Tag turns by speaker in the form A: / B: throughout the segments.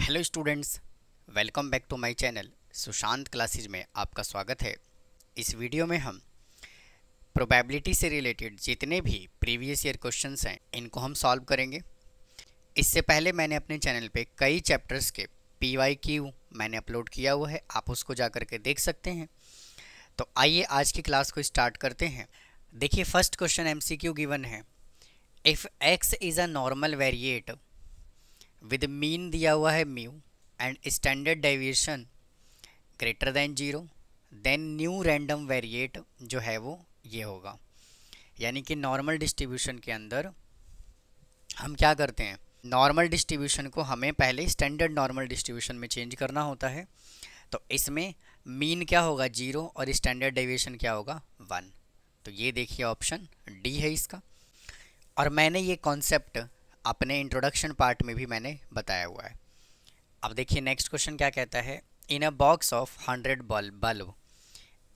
A: Hello students, welcome back to my channel Sushant classes में आपका स्वागत है। इस वीडियो में हम प्रोबेबिलिटी से रिलेटेड जितने भी प्रीवियस ईयर क्वेश्चंस हैं इनको हम सॉल्व करेंगे। इससे पहले मैंने अपने चैनल पे कई चैप्टर्स के PYQ मैंने अपलोड किया हुआ है, आप उसको जा कर के देख सकते हैं। तो आइए आज की क्लास को स्टार्ट करते हैं। देखिए, फर्स्ट क्वेश्चन MCQ गिवन है। If x is a normal variate with mean दिया हुआ है mu and standard deviation greater than 0, then new random variate जो है वो ये होगा। यानी कि नॉर्मल डिस्ट्रीब्यूशन के अंदर हम क्या करते हैं, नॉर्मल डिस्ट्रीब्यूशन को हमें पहले स्टैंडर्ड नॉर्मल डिस्ट्रीब्यूशन में चेंज करना होता है। तो इसमें मीन क्या होगा 0 और स्टैंडर्ड डेविएशन क्या होगा 1। तो ये देखिए ऑप्शन डी है इसका। और मैंने ये कॉन्सेप्ट अपने इंट्रोडक्शन पार्ट में भी मैंने बताया हुआ है। अब देखिए नेक्स्ट क्वेश्चन क्या कहता है। In a box of 100 bulb,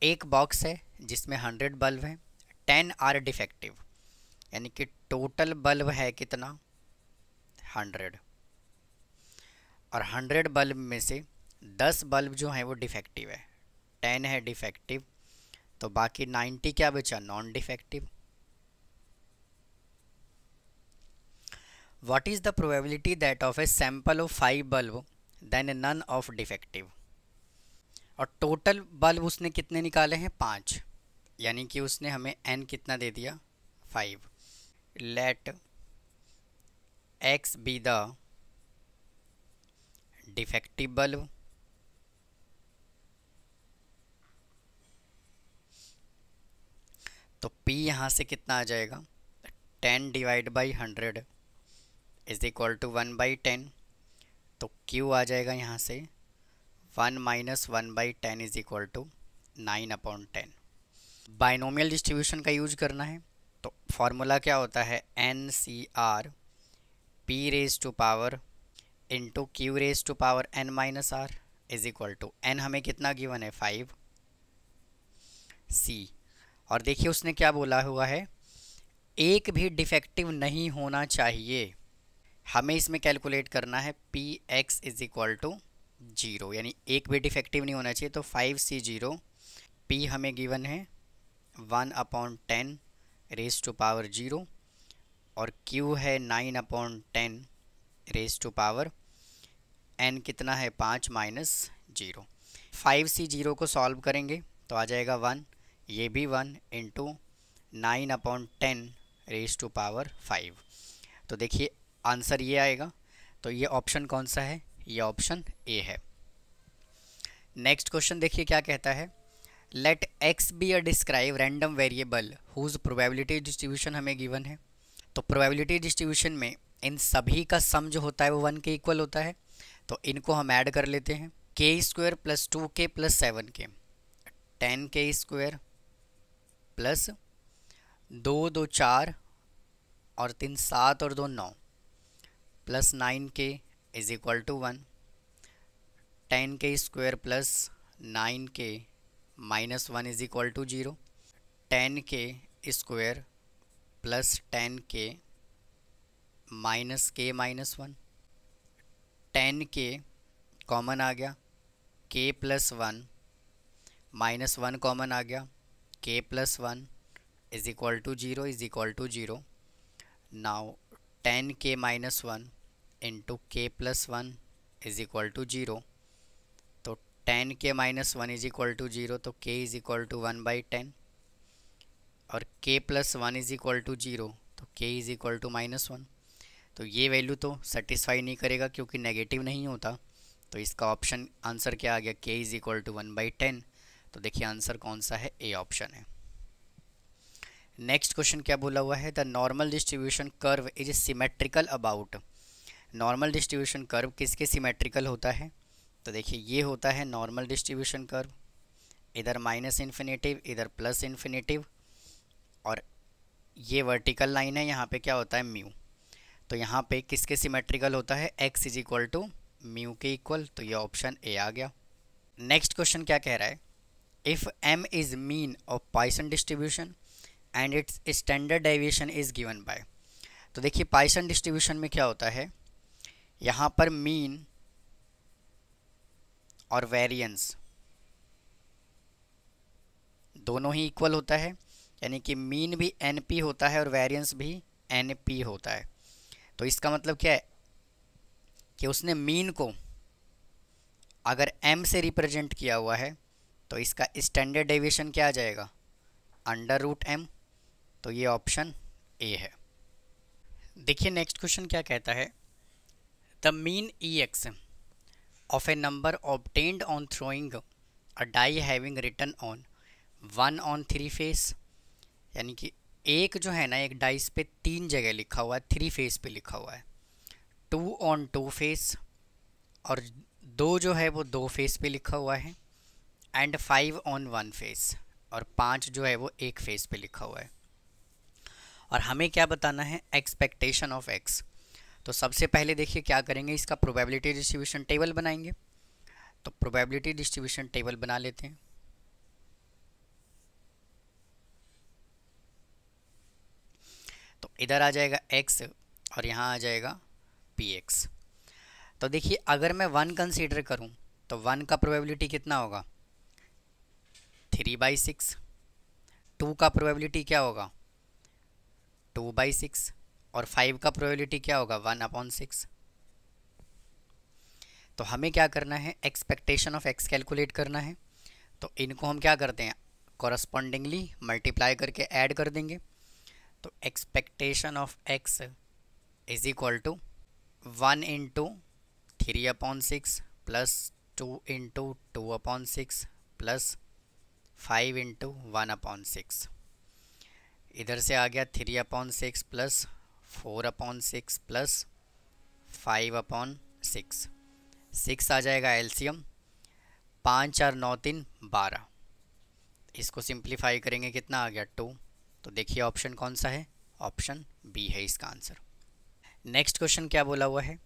A: एक बॉक्स है जिसमें 100 बल्ब हैं, 10 आर डिफेक्टिव। यानी कि टोटल बल्ब है कितना 100, और 100 बल्ब में से 10 बल्ब जो हैं वो डिफेक्टिव है, 10 है डिफेक्टिव, तो बाकी 90 क्या बचा non defective. What is the probability that of a sample of 5 bulb then none of defective? और टोटल बल्ब उसने कितने निकाले हैं 5, यानी कि उसने हमें n कितना दे दिया 5। Let x be the defective bulb तो p यहाँ से कितना आ जाएगा 10 divide by 100 is equal to 1/10। तो Q आ जाएगा यहाँ से 1 minus 1/10 is equal to 9/10। Binomial distribution का यूज करना है तो फॉर्मूला क्या होता है NCR P raise to power into Q raise to power n minus R is equal to n हमें कितना गिवन है 5 C। और देखिए उसने क्या बोला हुआ है, एक भी डिफेक्टिव नहीं होना चाहिए। हमें इसमें कैलकुलेट करना है Px इज इक्वल टू 0, यानी एक भी डिफेक्टिव नहीं होना चाहिए। तो 5C0 P हमें गिवन है 1/10 रेज टू पावर 0 और Q है 9/10 रेज टू पावर n कितना है 5 माइनस 0। 5C0 को सॉल्व करेंगे तो आ जाएगा 1, ये भी 1 इंटू 9/10 रेज टू पावर 5। तो देखिए आंसर ये आएगा। तो ये ऑप्शन कौन सा है, ये ऑप्शन ए है। नेक्स्ट क्वेश्चन देखिए क्या कहता है। Let x be a describe random variable whose probability distribution हमें गिवन है। तो प्रोबेबिलिटी डिस्ट्रीब्यूशन में इन सभी का सम जो होता है वो 1 के इक्वल होता है। तो इनको हम ऐड कर लेते हैं, k² + 2k + 7k 10k² plus 2 2 4 और 3 7 और 2 9 plus 9k is equal to 1, 10k² plus 9k minus 1 is equal to 0, 10k² plus 10k minus k minus 1, 10k common आ गया, k प्लस 1 माइनस 1 कॉमन आ गया, k plus 1 is equal to 0 is equal to 0। Now 10k minus 1 into k plus 1 is equal to 0। तो 10k minus 1 is equal to 0, तो k is equal to 1/10 और k plus 1 is equal to 0, तो k is equal to -1। तो ये value तो satisfy नहीं करेगा क्योंकि नेगेटिव नहीं होता। तो इसका ऑप्शन आंसर क्या आ गया, k इज इक्वल टू 1/10। तो देखिए आंसर कौन सा है, ए ऑप्शन है। नेक्स्ट क्वेश्चन क्या बोला हुआ है, the normal distribution curve is symmetrical about. Normal distribution curve किसके सिमेट्रिकल होता है। तो देखिए ये होता है नॉर्मल डिस्ट्रीब्यूशन कर्व, इधर माइनस इन्फिनेटिव इधर प्लस इन्फिनेटिव, और ये वर्टिकल लाइन है, यहाँ पे क्या होता है म्यू। तो यहाँ पे किसके सिमेट्रिकल होता है, x is equal to mu के इक्वल। तो ये ऑप्शन ए आ गया। नेक्स्ट क्वेश्चन क्या कह रहा है, if m is mean of Poisson distribution and it's standard deviation is given by. तो देखिए पॉइसन डिस्ट्रीब्यूशन में क्या होता है, यहाँ पर मीन और वेरिएंस दोनों ही इक्वल होता है, यानी कि मीन भी NP होता है और वेरिएंस भी NP होता है। तो इसका मतलब क्या है कि उसने मीन को अगर m से रिप्रेजेंट किया हुआ है तो इसका स्टैंडर्ड डेविएशन क्या आ जाएगा, √m। तो ये ऑप्शन ए है। देखिए नेक्स्ट क्वेश्चन क्या कहता है, the mean EX of a number obtained on throwing a die having written on 1 on 3 face, यानी कि एक जो है ना एक डाइस पे 3 जगह लिखा हुआ है, 3 फेस पे लिखा हुआ है, 2 ऑन 2 फेस और 2 जो है वो 2 फेस पे लिखा हुआ है, एंड 5 ऑन 1 फेस और 5 जो है वो 1 फेस पे लिखा हुआ है। और हमें क्या बताना है, एक्सपेक्टेशन ऑफ x। तो सबसे पहले देखिए क्या करेंगे, इसका प्रोबेबिलिटी डिस्ट्रीब्यूशन टेबल बनाएंगे। तो प्रोबेबिलिटी डिस्ट्रीब्यूशन टेबल बना लेते हैं। तो इधर आ जाएगा x और यहाँ आ जाएगा px। तो देखिए अगर मैं 1 कंसीडर करूँ तो 1 का प्रोबेबिलिटी कितना होगा, 3/6। 2 का प्रोबेबिलिटी क्या होगा, 2/6 और 5 का प्रोबेबिलिटी क्या होगा, 1/6। तो हमें क्या करना है, एक्सपेक्टेशन ऑफ x कैलकुलेट करना है। तो इनको हम क्या करते हैं, कॉरस्पॉन्डिंगली मल्टीप्लाई करके ऐड कर देंगे। तो expectation of x is equal to 1 into 3/6 plus 2 into 2/6 plus 5 into 1/6। इधर से आ गया 3/6 प्लस 4/6 प्लस 5/6। 6 आ जाएगा एलसीएम, 5 4 9 3 12। इसको सिंप्लीफाई करेंगे कितना आ गया 2। तो देखिए ऑप्शन कौन सा है, ऑप्शन बी है इसका आंसर। नेक्स्ट क्वेश्चन क्या बोला हुआ है,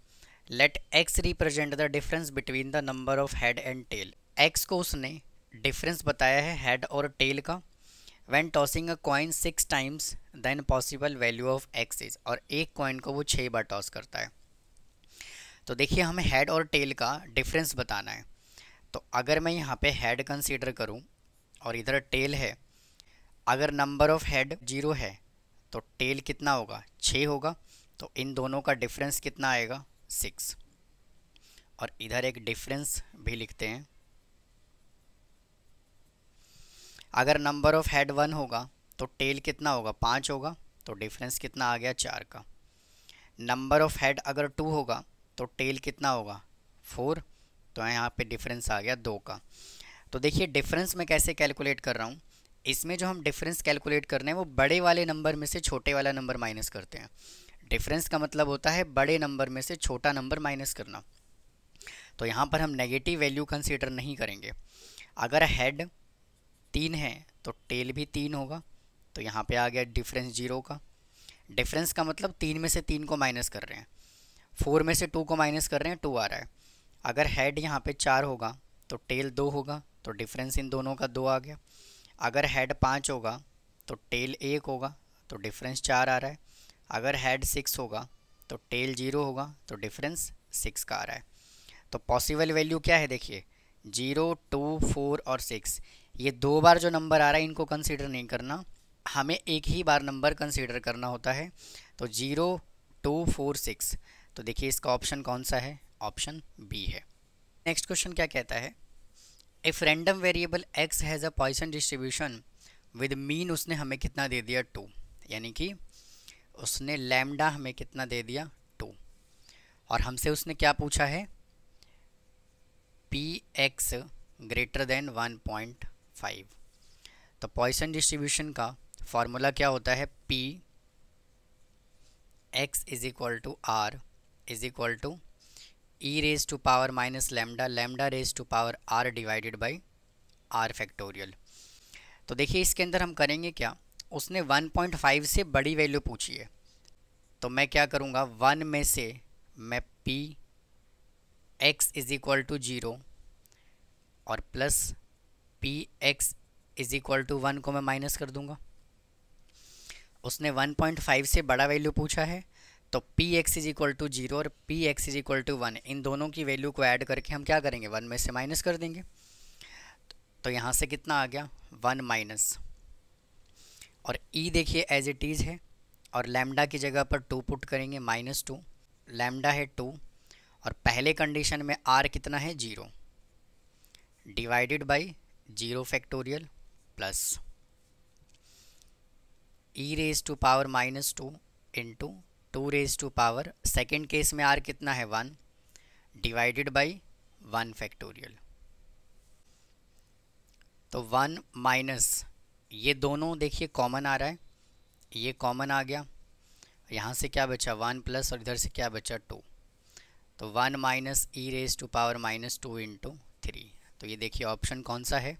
A: let x represent the difference between the number of head and tail. x को उसने डिफरेंस बताया है हेड और टेल का। When tossing a coin 6 times then possible value of x is, और एक कॉइन को वो 6 बार टॉस करता है। तो देखिए हमें हेड और टेल का डिफरेंस बताना है। तो अगर मैं यहाँ पे हेड कंसीडर करूँ और इधर टेल है, अगर नंबर ऑफ हेड 0 है तो टेल कितना होगा, 6 होगा। तो इन दोनों का डिफरेंस कितना आएगा, 6। और इधर एक डिफरेंस भी लिखते हैं। अगर नंबर ऑफ हेड 1 होगा तो टेल कितना होगा, 5 होगा। तो डिफरेंस कितना आ गया, 4 का। नंबर ऑफ हेड अगर 2 होगा तो टेल कितना होगा, 4। तो यहाँ पे डिफरेंस आ गया 2 का। तो देखिए डिफरेंस मैं कैसे कैलकुलेट कर रहा हूँ, इसमें जो हम डिफरेंस कैलकुलेट करने हैं वो बड़े वाले नंबर में से छोटे वाला नंबर माइनस करते हैं। डिफरेंस का मतलब होता है बड़े नंबर में से छोटा नंबर माइनस करना। तो यहाँ पर हम नेगेटिव वैल्यू कंसीडर नहीं करेंगे। अगर हेड 3 है तो टेल भी 3 होगा। तो यहाँ पे आ गया डिफरेंस 0 का। डिफरेंस का मतलब 3 में से 3 को माइनस कर रहे हैं, 4 में से 2 को माइनस कर रहे हैं, 2 आ रहा है। अगर हेड यहाँ पे 4 होगा तो टेल 2 होगा। तो डिफरेंस इन दोनों का 2 आ गया। अगर हेड 5 होगा तो टेल 1 होगा। तो डिफरेंस 4 आ रहा है। अगर हेड 6 होगा तो टेल 0 होगा। तो डिफरेंस 6 का आ रहा है। तो पॉसिबल वैल्यू क्या है, देखिए 0, 2, 4 और 6। ये 2 बार जो नंबर आ रहा है इनको कंसीडर नहीं करना, हमें एक ही बार नंबर कंसीडर करना होता है। तो 0, 2, 4, 6। तो देखिए इसका ऑप्शन कौन सा है, ऑप्शन बी है। नेक्स्ट क्वेश्चन क्या कहता है, if random variable x has a Poisson distribution with mean, उसने हमें कितना दे दिया 2, यानी कि उसने लैम्डा हमें कितना दे दिया 2। और हमसे उसने क्या पूछा है, px ग्रेटर देन 1.5। तो पॉइसन डिस्ट्रीब्यूशन का फॉर्मूला क्या होता है, p x is equal to r is equal to e raise to power minus lambda, lambda raise to power r divided by r factorial. तो देखिए इसके अंदर हम करेंगे क्या, उसने 1.5 से बड़ी वैल्यू पूछी है। तो मैं क्या करूँगा, 1 में से मैं p x is equal to 0 और plus P X is equal to 1 को मैं माइनस कर दूंगा। उसने 1.5 से बड़ा वैल्यू पूछा है तो P X is equal to 0 और P X is equal to 1, इन दोनों की वैल्यू को ऐड करके हम क्या करेंगे, 1 में से माइनस कर देंगे। तो यहाँ से कितना आ गया, 1 माइनस, और ई देखिए एज इट इज़ है, और लैम्डा की जगह पर 2 पुट करेंगे, -2, लैम्डा है 2, और पहले कंडीशन में आर कितना है 0, divided by 0 factorial plus E raise to power -2 into 2 raise to power, second case में आर कितना है 1, डिवाइडेड बाई 1 फैक्टोरियल। तो 1 माइनस, ये दोनों देखिए कॉमन आ रहा है, ये कॉमन आ गया, यहाँ से क्या बचा 1 प्लस, और इधर से क्या बचा 2, तो 1 minus E raise to power -2 into 3। तो ये देखिए ऑप्शन कौन सा है।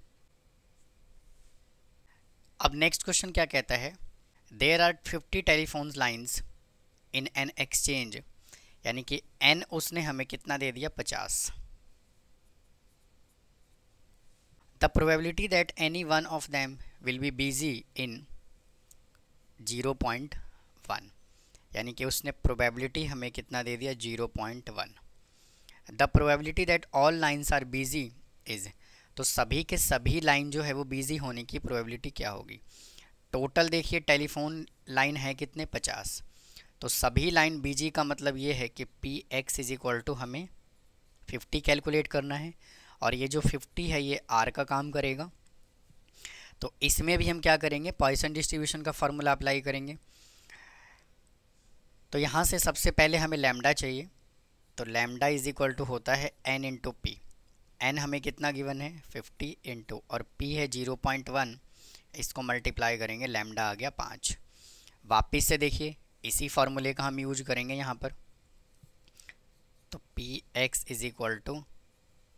A: अब नेक्स्ट क्वेश्चन क्या कहता है, there are 50 telephone lines in an exchange, यानी कि n उसने हमें कितना दे दिया 50। The probability that any one of them will be busy in 0.1, यानी कि उसने प्रोबेबिलिटी हमें कितना दे दिया 0.1। The probability that all lines are busy is, तो सभी के सभी लाइन जो है वो बिजी होने की प्रोबेबिलिटी क्या होगी। टोटल देखिए टेलीफोन लाइन है कितने 50, तो सभी लाइन बिजी का मतलब ये है कि P X is equal to हमें 50 कैलकुलेट करना है, और ये जो 50 है ये आर का काम करेगा। तो इसमें भी हम क्या करेंगे, पॉइसन डिस्ट्रीब्यूशन का फॉर्मूला अप्लाई करेंगे। तो यहाँ से सबसे पहले हमें लैम्डा चाहिए, तो लैम्डा इज इक्वल टू होता है n इंटू पी। एन हमें कितना गिवन है 50 इंटू, और p है 0.1, इसको मल्टीप्लाई करेंगे, लैम्डा आ गया 5। वापिस से देखिए इसी फॉर्मूले का हम यूज करेंगे यहाँ पर, तो P X is equal to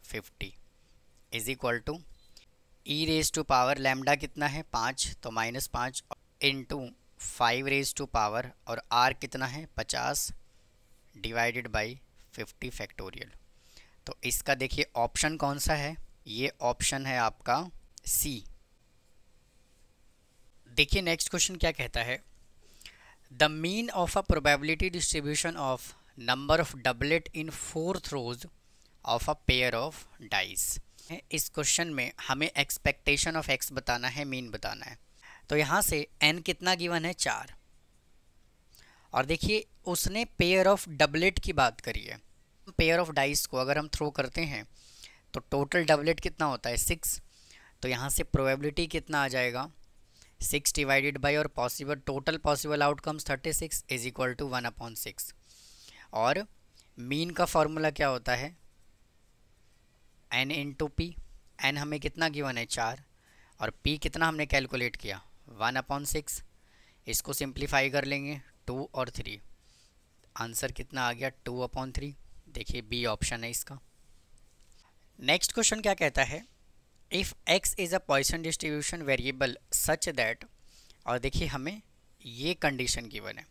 A: 50 is equal to E raise to power, lambda कितना है 5, तो -5 इंटू 5 रेज टू पावर, और आर कितना है 50, डिवाइडेड बाई 50 फैक्टोरियल। तो इसका देखिए ऑप्शन कौन सा है, ये ऑप्शन है आपका सी। देखिए नेक्स्ट क्वेश्चन क्या कहता है, the mean of a probability distribution of number of doublet in 4th rose of a pair of dice. इस क्वेश्चन में हमें एक्सपेक्टेशन ऑफ एक्स बताना है, मीन बताना है। तो यहाँ से n कितना गिवन है 4, और देखिए उसने पेयर ऑफ डबलेट की बात करी है। पेयर ऑफ डाइस को अगर हम थ्रो करते हैं तो टोटल डबलेट कितना होता है 6, तो यहाँ से प्रोबेबिलिटी कितना आ जाएगा 6 डिवाइडेड बाई, और possible total possible outcomes 36 is equal to 1/6। और मीन का फॉर्मूला क्या होता है n इंटू पी, एन हमें कितना गिवन है 4, और p कितना हमने कैलकुलेट किया 1/6। इसको सिंप्लीफाई कर लेंगे 2 और 3, आंसर कितना आ गया 2/3। देखिए बी ऑप्शन है इसका। नेक्स्ट क्वेश्चन क्या कहता है, if x is a Poisson distribution variable such that, और देखिए हमें ये कंडीशन गिवन है,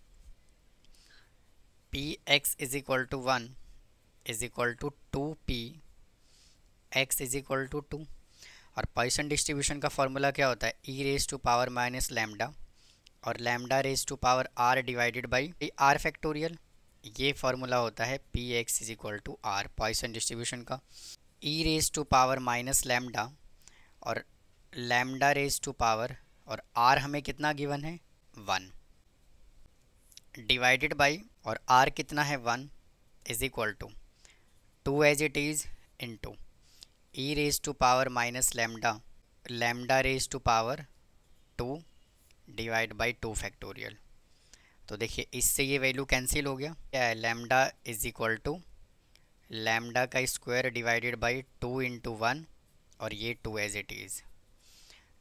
A: P X is equal to 1 is equal to 2p x is equal to 2, और पॉइसन डिस्ट्रीब्यूशन का फॉर्मूला क्या होता है e raise to power minus lambda, और lambda raise to power R divided by R factorial. ये formula होता है P X is equal to R, Poisson distribution का। E raise to power minus lambda, और lambda raise to power, और R हमें कितना given है 1, डिवाइडेड बाई, और आर कितना है 1 is equal to 2 as it is into E raise to power minus lambda, lambda raise to power 2 divide by 2 factorial. तो देखिए इससे ये वैल्यू कैंसिल हो गया, क्या है lambda is equal to lambda का स्क्वायर डिवाइडेड बाई 2 इंटू 1, और ये 2 एज इट इज़,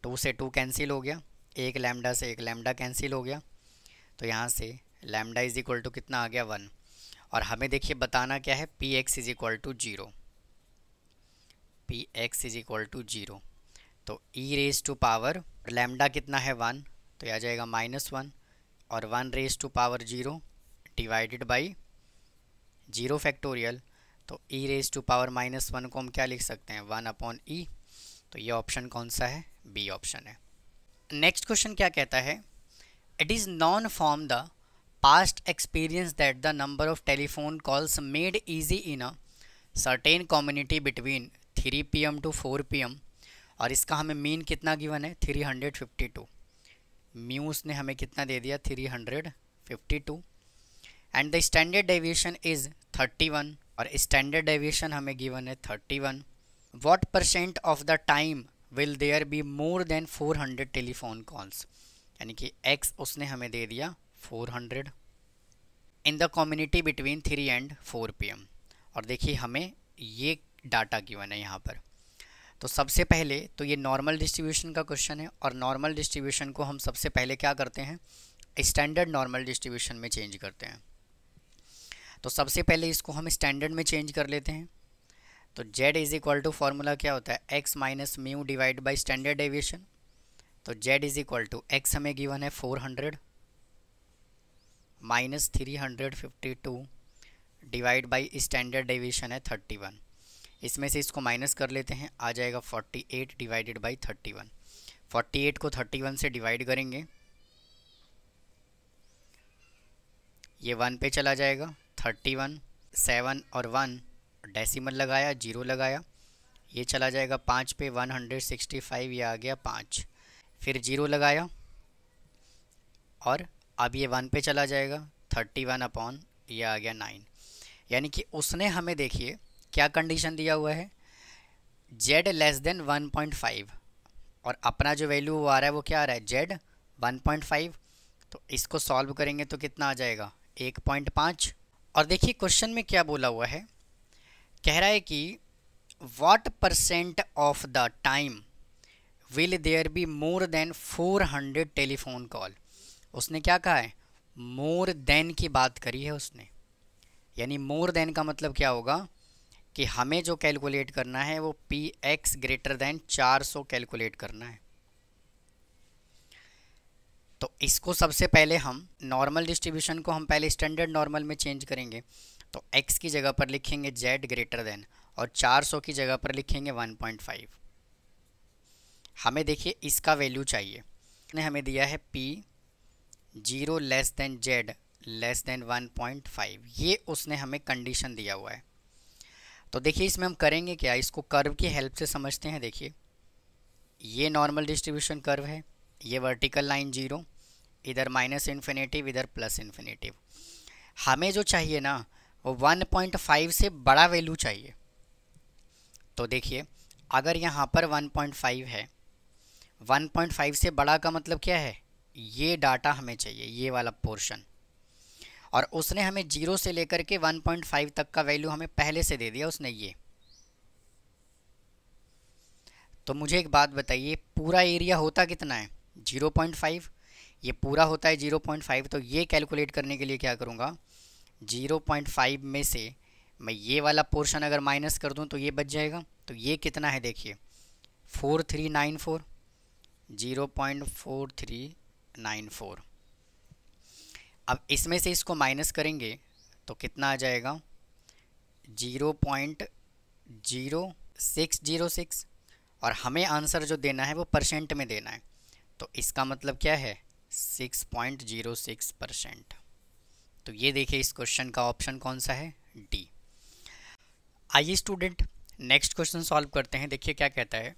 A: 2 से 2 कैंसिल हो गया, एक लैम्डा से एक लैम्डा कैंसिल हो गया, तो यहाँ से लैम्डा इज इक्वल टू कितना आ गया 1। और हमें देखिए बताना क्या है P X is equal to 0, P X is equal to 0। तो ई रेज टू पावर लैम्डा कितना है 1, तो यह आ जाएगा -1, और 1 raise to power 0 divided by 0 factorial. तो ई रेज टू पावर -1 को हम क्या लिख सकते हैं 1/e। तो ये ऑप्शन कौन सा है, बी ऑप्शन है। नेक्स्ट क्वेश्चन क्या कहता है, it is non from the past experience that the number of telephone calls made easy in a certain community between 3 PM to 4 PM, और इसका हमें मीन कितना गिवन है 352, म्यू उसने हमें कितना दे दिया 352, and the standard deviation is 31, और स्टैंडर्ड डेविएशन हमें गिवन है 31. What percent of the time will there be more than 400 telephone calls, यानी कि x उसने हमें दे दिया 400 in the community between 3 and 4 PM. और देखिए हमें ये डाटा गिवन है यहाँ पर. तो सबसे पहले तो ये नॉर्मल डिस्ट्रीब्यूशन का क्वेश्चन है, और नॉर्मल डिस्ट्रीब्यूशन को हम सबसे पहले क्या करते हैं स्टैंडर्ड नॉर्मल डिस्ट्रीब्यूशन में चेंज करते हैं. तो सबसे पहले इसको हम स्टैंडर्ड में चेंज कर लेते हैं. तो z is equal to formula क्या होता है x minus mu divide by standard deviation. तो z is equal to x हमें गिवन है 400 minus 352 divide by standard deviation है 31. इसमें से इसको माइनस कर लेते हैं, आ जाएगा 48 डिवाइडेड बाई 31. 48 को 31 से डिवाइड करेंगे, ये 1 पे चला जाएगा. 31 7 और 1 डेसिमल लगाया, 0 लगाया, ये चला जाएगा 5 पे 165, ये आ गया 5. फिर 0 लगाया और अब ये 1 पे चला जाएगा 31 अपॉन ये आ गया 9. यानी कि उसने हमें देखिए क्या कंडीशन दिया हुआ है z लेस देन 1.5, और अपना जो वैल्यू वो आ रहा है वो क्या आ रहा है z 1.5. तो इसको सॉल्व करेंगे तो कितना आ जाएगा 1.5. और देखिए क्वेश्चन में क्या बोला हुआ है, कह रहा है कि what percent of the time will there be more than 400 telephone call. उसने क्या कहा है मोर देन की बात करी है उसने, यानी मोर देन का मतलब क्या होगा कि हमें जो कैलकुलेट करना है वो px ग्रेटर देन 400 कैलकुलेट करना है. तो इसको सबसे पहले हम नॉर्मल डिस्ट्रीब्यूशन को हम पहले स्टैंडर्ड नॉर्मल में चेंज करेंगे. तो x की जगह पर लिखेंगे z ग्रेटर देन, और 400 की जगह पर लिखेंगे 1.5. हमें देखिए इसका वैल्यू चाहिए, उसने हमें दिया है p 0 less than z less than 1.5, ये उसने हमें कंडीशन दिया हुआ है. तो देखिए इसमें हम करेंगे क्या, इसको कर्व की हेल्प से समझते हैं. देखिए ये नॉर्मल डिस्ट्रीब्यूशन कर्व है, ये वर्टिकल लाइन 0, इधर माइनस इन्फिनेटिव, इधर प्लस इन्फिनेटिव. हमें जो चाहिए ना वो 1.5 से बड़ा वैल्यू चाहिए. तो देखिए अगर यहाँ पर 1.5 है, 1.5 से बड़ा का मतलब क्या है, ये डाटा हमें चाहिए, ये वाला पोर्शन. और उसने हमें 0 से लेकर के 1.5 तक का वैल्यू हमें पहले से दे दिया उसने ये. तो मुझे एक बात बताइए पूरा एरिया होता कितना है 0.5, ये पूरा होता है 0.5. तो ये कैलकुलेट करने के लिए क्या करूँगा 0.5 में से मैं ये वाला पोर्शन अगर माइनस कर दूँ तो ये बच जाएगा. तो ये कितना है देखिए 4394, 0.4394. अब इसमें से इसको माइनस करेंगे तो कितना आ जाएगा 0.0606, और हमें आंसर जो देना है वो परसेंट में देना है. तो इसका मतलब क्या है 6.06%. तो ये देखिए इस क्वेश्चन का ऑप्शन कौन सा है डी. आइए स्टूडेंट नेक्स्ट क्वेश्चन सॉल्व करते हैं. देखिए क्या कहता है,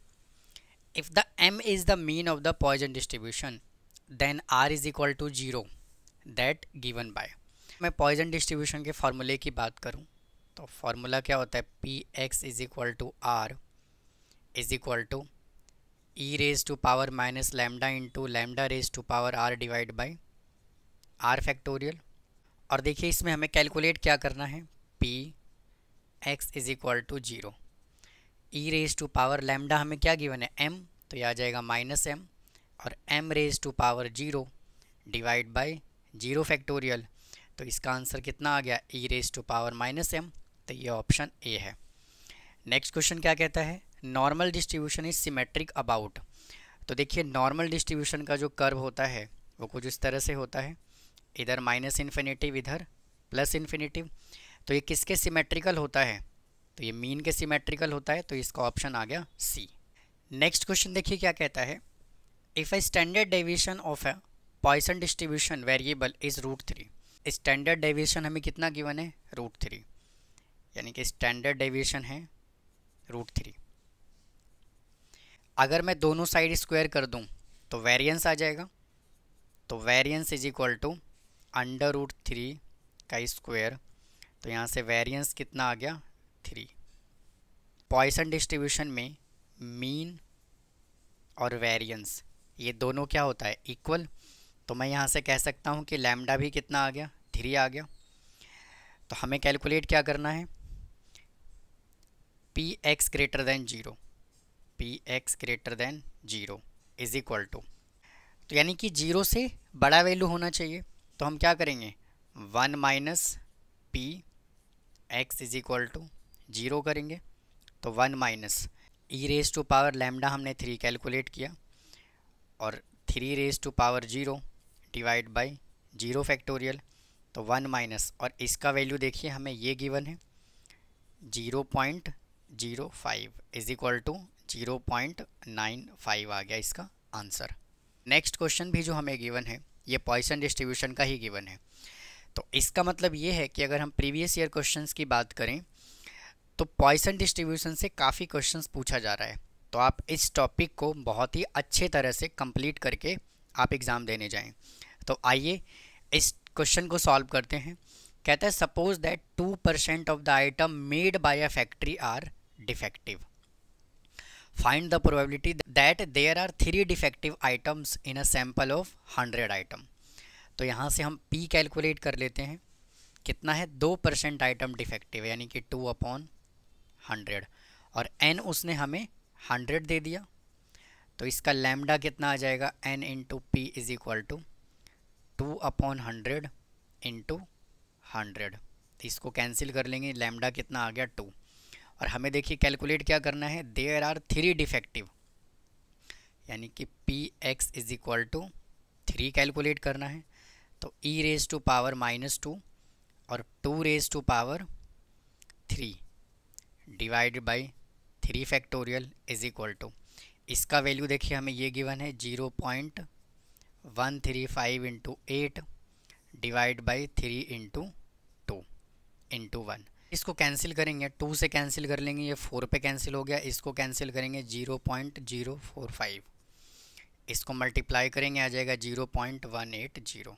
A: if the m is the mean of the Poisson distribution then r is equal to 0 that given by. मैं पॉइजन डिस्ट्रीब्यूशन के फार्मूले की बात करूं तो फार्मूला क्या होता है px is equal to r is equal to e raise to power minus lambda into lambda raise to power r divide by r factorial. और देखिए इसमें हमें कैलकुलेट क्या करना है px is equal to 0, e raise to power lambda हमें क्या given है m, तो ये आ जाएगा माइनस m, और m raise to power 0 divide by 0 factorial. तो इसका आंसर कितना आ गया e raise to power minus m. तो ये ऑप्शन ए है. नेक्स्ट क्वेश्चन क्या कहता है, normal distribution is symmetric about. तो देखिए नॉर्मल डिस्ट्रीब्यूशन का जो कर्व होता है वो कुछ इस तरह से होता है, इधर माइनस इन्फिनेटिव इधर प्लस इन्फिनेटिव. तो ये किसके सिमेट्रिकल होता है, तो ये मीन के सिमेट्रिकल होता है. तो इसका ऑप्शन आ गया सी. नेक्स्ट क्वेश्चन देखिए क्या कहता है, if a standard deviation of a Poisson distribution variable is √3. Standard deviation हमें कितना गिवन है, √3, यानी कि स्टैंडर्ड डेविएशन है √3। अगर मैं दोनों साइड स्क्वायर कर दूं तो वेरिएंस आ जाएगा, तो वेरिएंस इज इक्वल टू √3 का स्क्वायर, तो यहाँ से वेरिएंस कितना आ गया, 3। पॉइसन डिस्ट्रीब्यूशन में मीन और वेरिएंस ये दोनों क्या होता है, इक्वल, तो मैं यहाँ से कह सकता हूँ कि लैम्डा भी कितना आ गया, 3 आ गया। तो हमें कैलकुलेट क्या करना है, Px greater than 0, Px greater than 0 is equal to, तो यानी कि 0 से बड़ा वैल्यू होना चाहिए, तो हम क्या करेंगे, 1 minus P X is equal to 0 करेंगे, तो 1 minus E raise to power lambda हमने 3 कैलकुलेट किया, और 3 raise to power 0 divide by 0 factorial, तो 1 माइनस, और इसका वैल्यू देखिए हमें ये गिवन है 0.05 इज इक्वल टू 0.95 आ गया इसका आंसर। नेक्स्ट क्वेश्चन भी जो हमें गिवन है ये पॉइसन डिस्ट्रीब्यूशन का ही गिवन है, तो इसका मतलब ये है कि अगर हम प्रीवियस ईयर क्वेश्चंस की बात करें तो पॉइसन डिस्ट्रीब्यूशन से काफ़ी क्वेश्चंस पूछा जा रहा है, तो आप इस टॉपिक को बहुत ही अच्छे तरह से कंप्लीट करके आप एग्ज़ाम देने जाएं। तो आइए इस क्वेश्चन को सॉल्व करते हैं। कहता है suppose that 2% of the item made by a factory are defective, find the probability that there are 3 defective items in a sample of 100 item. तो यहाँ से हम P कैलकुलेट कर लेते हैं, कितना है, 2% आइटम डिफेक्टिव है, यानी कि 2/100, और n उसने हमें 100 दे दिया, तो इसका लैम्डा कितना आ जाएगा, n into P is equal to 2/100 into 100, इसको कैंसिल कर लेंगे, लैम्डा कितना आ गया 2, और हमें देखिए कैलकुलेट क्या करना है, देयर आर 3 डिफेक्टिव, यानी कि P X is equal to 3 calculate करना है, तो ई रेज टू पावर -2 और 2 raise to power 3 divide by 3 factorial is equal to, इसका वैल्यू देखिए हमें ये गिवन है 0.135 into 8 divide by 3 into 2 into 1। इसको कैंसिल करेंगे, 2 से कैंसिल कर लेंगे, ये 4 पे कैंसिल हो गया, इसको कैंसिल करेंगे 0.045, इसको मल्टीप्लाई करेंगे आ जाएगा 0.180।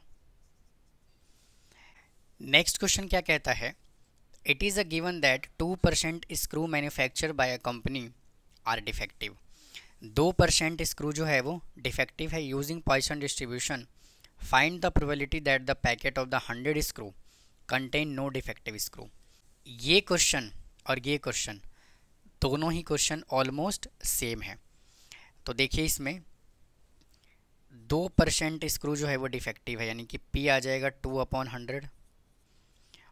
A: नेक्स्ट क्वेश्चन क्या कहता है, it is a given that 2% screw manufacture by a company are defective, 2% screw जो है वो डिफेक्टिव है, using Poisson distribution find the probability that the packet of the 100 screw contain no defective screw. ये question और ये question दोनों ही question almost same है, तो देखिए इसमें 2% स्क्रू जो है वो डिफेक्टिव है, यानी कि P आ जाएगा 2/100,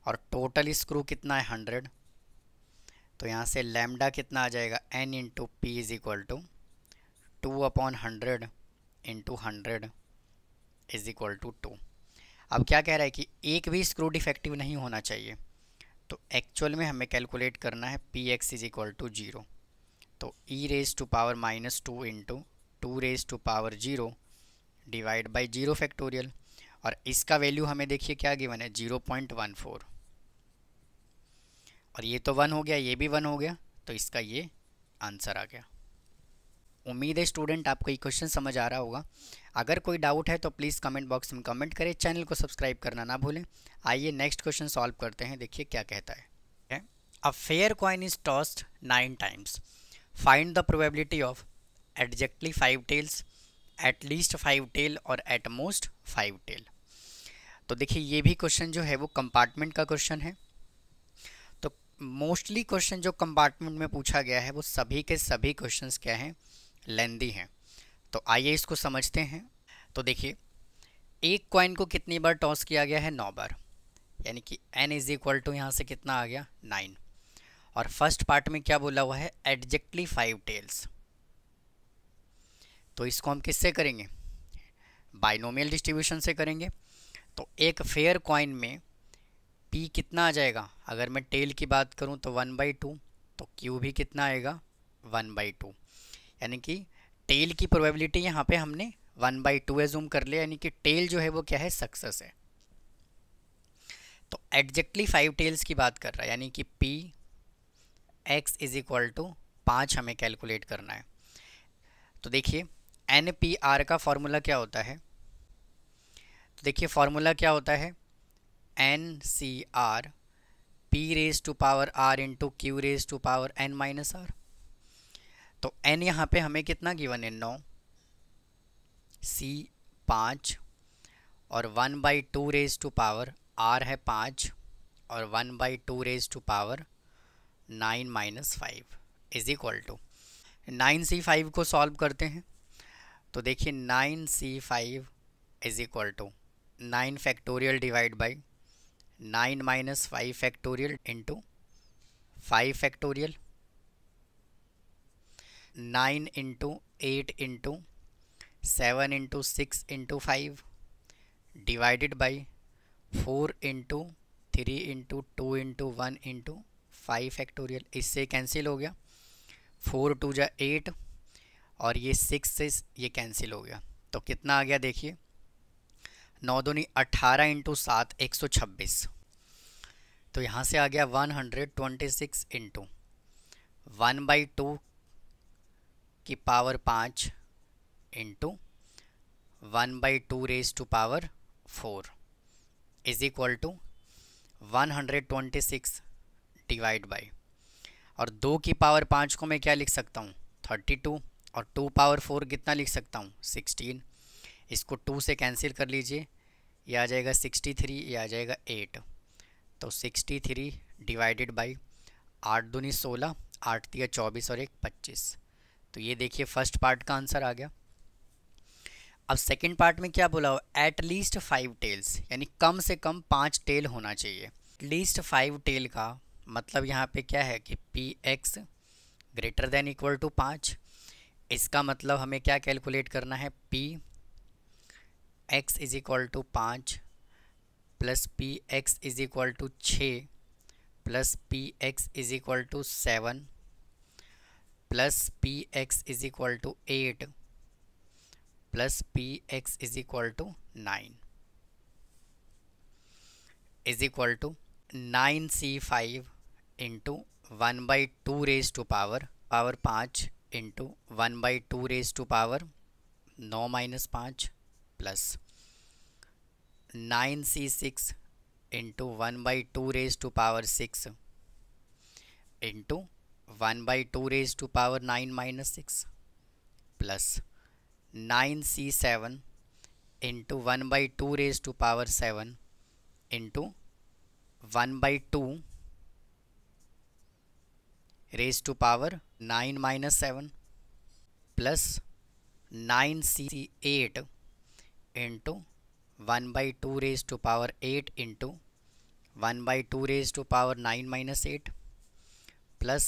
A: और टोटल स्क्रू कितना है 100, तो यहाँ से लैम्डा कितना आ जाएगा, n into P is equal to 2/100 into 100 is equal to 2। अब क्या कह रहा है कि एक भी स्क्रू डिफेक्टिव नहीं होना चाहिए, तो एक्चुअल में हमें कैलकुलेट करना है P X is equal to 0, तो ई raise to power -2 into 2 raise to power 0 divide by 0 factorial, और इसका वैल्यू हमें देखिए क्या गिवन है 0.14, और ये तो 1 हो गया, ये भी 1 हो गया, तो इसका ये आंसर आ गया। उम्मीद है स्टूडेंट आपको ये क्वेश्चन समझ आ रहा होगा। अगर कोई डाउट है तो प्लीज़ कमेंट बॉक्स में कमेंट करें, चैनल को सब्सक्राइब करना ना भूलें। आइए नेक्स्ट क्वेश्चन सॉल्व करते हैं, देखिए क्या कहता है। A fair coin is tossed 9 times, find the probability of exactly 5 tails, at least 5 tail और एट मोस्ट 5 टेल। तो देखिए ये भी क्वेश्चन जो है वो कंपार्टमेंट का क्वेश्चन है, तो मोस्टली क्वेश्चन जो कंपार्टमेंट में पूछा गया है वो सभी के सभी क्वेश्चंस क्या हैं, लेंदी हैं। तो आइए इसको समझते हैं। तो देखिए एक कॉइन को कितनी बार टॉस किया गया है, 9 बार, यानी कि n इज इक्वल टू यहाँ से कितना आ गया 9, और फर्स्ट पार्ट में क्या बोला हुआ है, एग्जैक्टली 5 टेल्स, तो इसको हम किससे करेंगे, बाइनोमियल डिस्ट्रीब्यूशन से करेंगे। तो एक फेयर कॉइन में p कितना आ जाएगा, अगर मैं टेल की बात करूं तो 1/2, तो q भी कितना आएगा 1/2, यानी कि टेल की प्रोबेबिलिटी यहाँ पे हमने 1/2 एज्यूम कर लिया, यानी कि टेल जो है वो क्या है, सक्सेस है। एग्जैक्टली 5 टेल्स की बात कर रहा है, यानी कि P X is equal to 5 हमें कैलकुलेट करना है। तो देखिए एन पी आर का फॉर्मूला क्या होता है, तो देखिए फॉर्मूला क्या होता है, N C R P raise to power R into Q raise to power N minus R. तो एन यहाँ पे हमें कितना गिवन है 9, सी 5 और 1/2 रेज टू पावर आर है 5 और 1/2 raise to power 9 minus 5 is equal to 9C5 को सॉल्व करते हैं। तो देखिए 9C5 is equal to 9 factorial divide by 9 minus 5 factorial into 5 factorial, 9 into 8 into 7 into 6 into 5 divided by 4 into 3 into 2 into 1 into 5 factorial. इससे cancel हो गया, 4 2 जा 8 और ये 6 से ये कैंसिल हो गया। तो कितना आ गया देखिए, 9 दूनी 18 इंटू 7 126। तो यहाँ से आ गया 126 इंटू 1/2 की power 5 into 1/2 raise to power 4 is equal to 126 divide by, और 2 की पावर 5 को मैं क्या लिख सकता हूँ 32, और 2 पावर 4 कितना लिख सकता हूँ 16। इसको 2 से कैंसिल कर लीजिए, ये आ जाएगा 63, ये आ जाएगा 8। तो 63 डिवाइडेड बाई 8 दूनी 16, 8 दिया 24 और 1 25। तो ये देखिए फर्स्ट पार्ट का आंसर आ गया। अब सेकंड पार्ट में क्या बोला हो, एट लीस्ट 5 टेल्स, यानी कम से कम 5 टेल होना चाहिए। लीस्ट 5 टेल का मतलब यहाँ पे क्या है कि P X greater than equal to 5। इसका मतलब हमें क्या कैलकुलेट करना है, P X is equal to 5 plus P X is equal to 6 plus P X is equal to 7 plus P X is equal to 8 plus P X is equal to 9 is equal to 9C5 into 1/2 raise to power 5 into 1/2 raise to power 9 minus 5 plus 9C6 into 1/2 raise to power 6 into 1/2 raise to power 9 minus 6 plus 9C7 into 1/2 raise to power 7 into 1/2 raise to power 9 minus 7 plus 9C8 into 1/2 raise to power 8 into 1/2 raise to power 9 minus 8 plus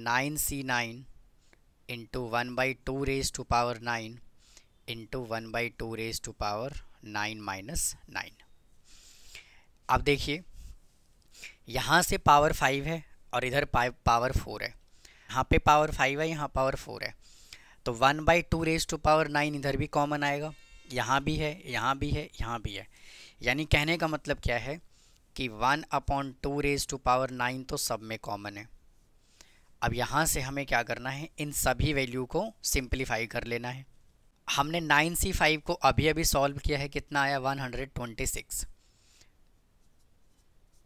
A: 9C9 into 1/2 raise to power 9 into 1/2 raise to power 9 minus 9। अब देखिए यहाँ से power 5 है और इधर power 4 है, यहाँ पे पावर 5 है, यहाँ पावर 4 है। तो 1/2 रेज टू पावर 9 इधर भी कॉमन आएगा, यहाँ भी है, यहाँ भी है, यहाँ भी है। यानी कहने का मतलब क्या है कि 1/2 रेज टू पावर 9 तो सब में कॉमन है। अब यहाँ से हमें क्या करना है, इन सभी वैल्यू को सिंप्लीफाई कर लेना है। हमने 9C5 को अभी अभी सॉल्व किया है, कितना आया 126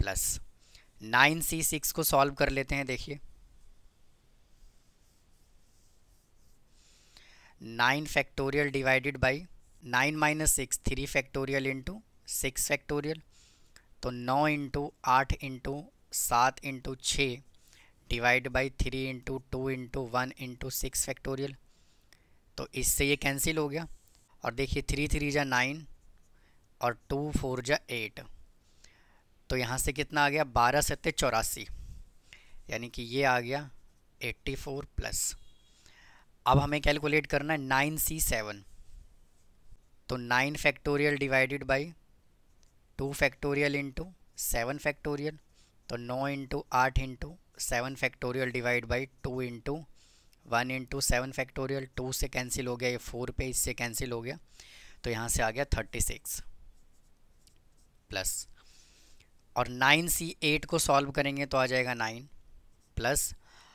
A: प्लस 9C6 को सॉल्व कर लेते हैं। देखिए 9 factorial divided by 9 minus 6 3 factorial into 6 factorial. तो 9 into 8 into 7 into 6 divide by 3 into 2 into 1 into 6 factorial. तो इससे ये कैंसिल हो गया, और देखिए 3 3 जा 9 और 2 4 जा 8। तो यहाँ से कितना आ गया 12 7 84, यानी कि ये आ गया 84 प्लस। अब हमें कैलकुलेट करना है 9C7। तो 9 factorial divided by 2 factorial into 7 factorial. तो 9 into 8 into 7 factorial divide by 2 into 1 into 7 factorial. 2 से कैंसिल हो गया, ये 4 पे इससे कैंसिल हो गया। तो यहाँ से आ गया 36 प्लस और 9C8 को सॉल्व करेंगे तो आ जाएगा 9 प्लस,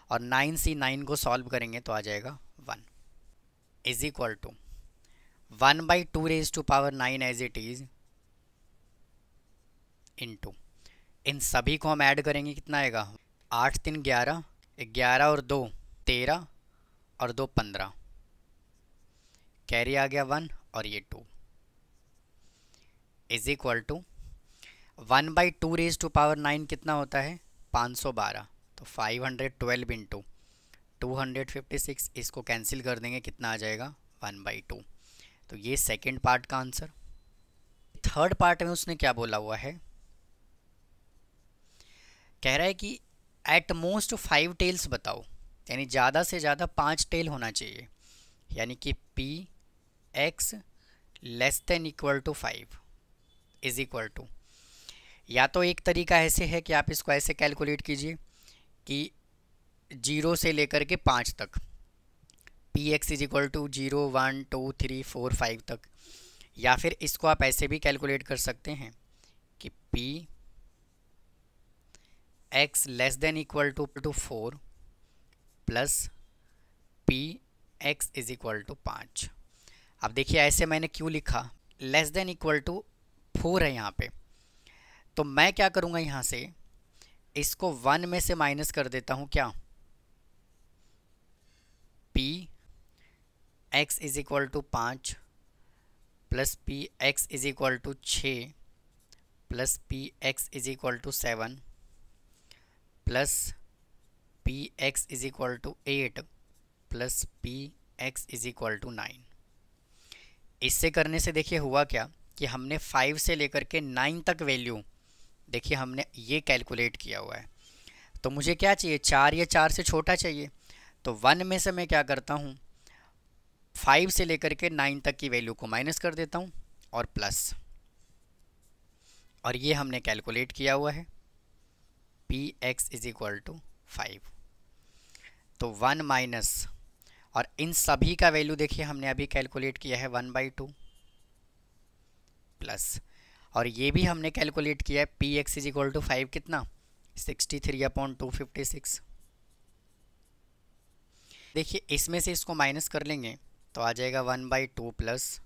A: और 9C9 को सॉल्व करेंगे तो आ जाएगा 1 is equal to 1/2 raise to power 9 as it is into, इन सभी को हम ऐड करेंगे कितना आएगा, 8 3 11, 11 और 2 13 और 2 15, कैरी आ गया 1 और ये 2 is equal to 1/2 raise to power 9 कितना होता है 512, तो 512 इंटू 256, इसको कैंसिल कर देंगे कितना आ जाएगा 1/2। तो ये सेकेंड पार्ट का आंसर। थर्ड पार्ट में उसने क्या बोला हुआ है, कह रहा है कि एट मोस्ट 5 टेल्स बताओ, यानी ज़्यादा से ज़्यादा 5 टेल होना चाहिए, यानी कि P X less than equal to 5 is equal to, या तो एक तरीका ऐसे है कि आप इसको ऐसे कैलकुलेट कीजिए कि 0 से लेकर के 5 तक, P X is equal to 0 1 2 3 4 5 तक, या फिर इसको आप ऐसे भी कैलकुलेट कर सकते हैं कि P X less than equal to 4 plus P X is equal to 5। अब देखिए ऐसे मैंने क्यों लिखा, लेस देन इक्वल टू 4 है यहाँ पे, तो मैं क्या करूँगा यहाँ से इसको 1 में से माइनस कर देता हूँ, क्या P X is equal to 5 plus P X is equal to 6 plus P X is equal to 7 plus P X is equal to 8 plus P X is equal to 9। इससे करने से देखिए हुआ क्या कि हमने 5 से लेकर के 9 तक वैल्यू देखिए हमने ये कैलकुलेट किया हुआ है। तो मुझे क्या चाहिए, 4 या 4 से छोटा चाहिए, तो 1 में से मैं क्या करता हूँ 5 से लेकर के 9 तक की वैल्यू को माइनस कर देता हूँ और प्लस, और ये हमने कैलकुलेट किया हुआ है P X is equal to 5, तो 1 माइनस, और इन सभी का वैल्यू देखिए हमने अभी कैलकुलेट किया है 1/2 प्लस, और ये भी हमने कैलकुलेट किया है P X is equal to 5 कितना 63/256। देखिए इसमें से इसको माइनस कर लेंगे तो आ जाएगा 1/2 प्लस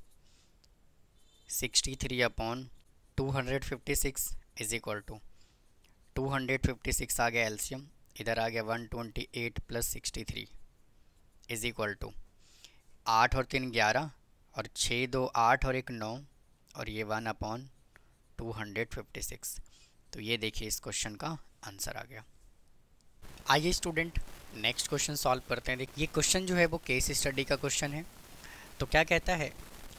A: 63/256 इज इक्वल टू 256 आ गया एलसीएम, इधर आ गया 128 प्लस 63 इज इक्वल टू 8 और 3 11 और 6 2 8 और 1 9 और ये 1/256। तो ये देखिए इस क्वेश्चन का आंसर आ गया। आइए स्टूडेंट नेक्स्ट क्वेश्चन सॉल्व करते हैं। देखिए ये क्वेश्चन जो है वो केस स्टडी का क्वेश्चन है। तो क्या कहता है,